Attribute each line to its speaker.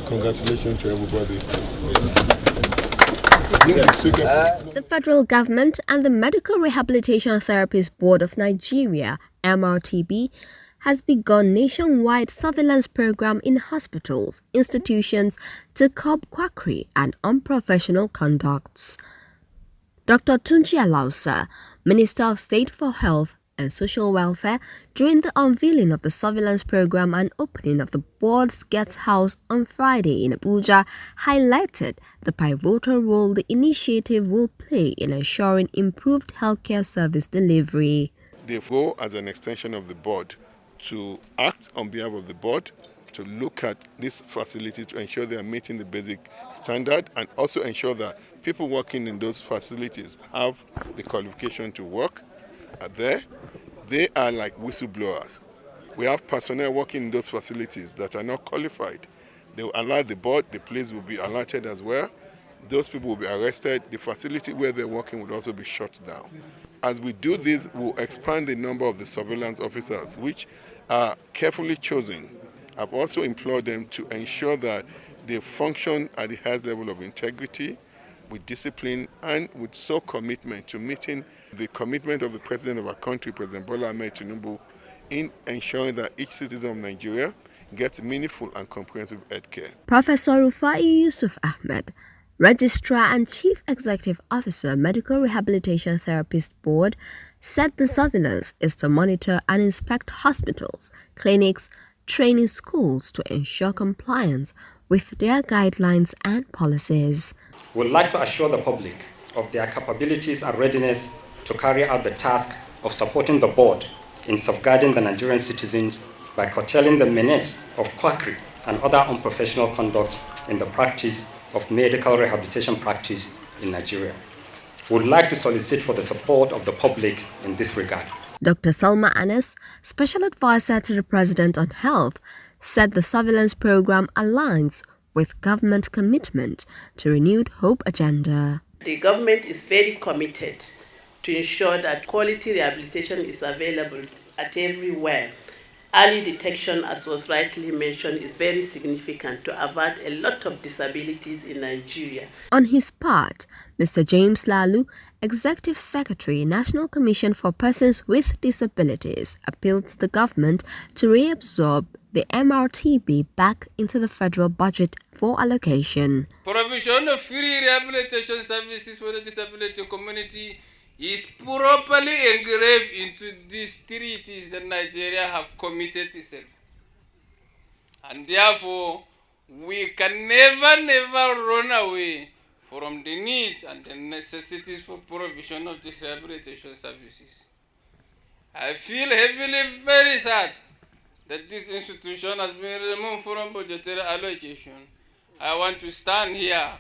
Speaker 1: Congratulations to everybody.
Speaker 2: The federal government and the Medical Rehabilitation Therapists Board of Nigeria, MRTB, has begun nationwide surveillance program in hospitals, institutions to curb quackery and unprofessional conducts. Dr. Tunji Alausa, Minister of State for Health and Social Welfare, during the unveiling of the surveillance program and opening of the board's guest house on Friday in Abuja, highlighted the pivotal role the initiative will play in ensuring improved healthcare service delivery.
Speaker 1: They go as an extension of the board to act on behalf of the board to look at this facility to ensure they are meeting the basic standard and also ensure that people working in those facilities have the qualification to work there. They are like whistleblowers. We have personnel working in those facilities that are not qualified. They will alert the board, the police will be alerted as well. Those people will be arrested. The facility where they're working will also be shut down. As we do this, we'll expand the number of the surveillance officers, which are carefully chosen. I've also implored them to ensure that they function at the highest level of integrity, with discipline, and with sole commitment to meeting the commitment of the President of our country, President Bola Ahmed Tinubu, in ensuring that each citizen of Nigeria gets meaningful and comprehensive health care.
Speaker 2: Professor Rufai Yusuf Ahmed, Registrar and Chief Executive Officer, Medical Rehabilitation Therapist Board, said the surveillance is to monitor and inspect hospitals, clinics, training schools to ensure compliance with their guidelines and policies.
Speaker 3: We would like to assure the public of their capabilities and readiness to carry out the task of supporting the board in safeguarding the Nigerian citizens by curtailing the menace of quackery and other unprofessional conducts in the practice of medical rehabilitation practice in Nigeria. We would like to solicit for the support of the public in this regard.
Speaker 2: Dr. Salma Anas, Special Advisor to the President on Health, said the surveillance program aligns with government commitment to renewed hope agenda.
Speaker 4: The government is very committed to ensure that quality rehabilitation is available at everywhere. Early detection, as was rightly mentioned, is very significant to avert a lot of disabilities in Nigeria.
Speaker 2: On his part, Mr. James Lalu, Executive Secretary, National Commission for Persons with Disabilities, appealed to the government to reabsorb the MRTB back into the federal budget for allocation.
Speaker 5: Provision of free rehabilitation services for the disability community is properly engraved into these treaties that Nigeria have committed itself. And therefore, we can never run away from the needs and the necessities for provision of these rehabilitation services. I feel heavily very sad that this institution has been removed from budgetary allocation. I want to stand here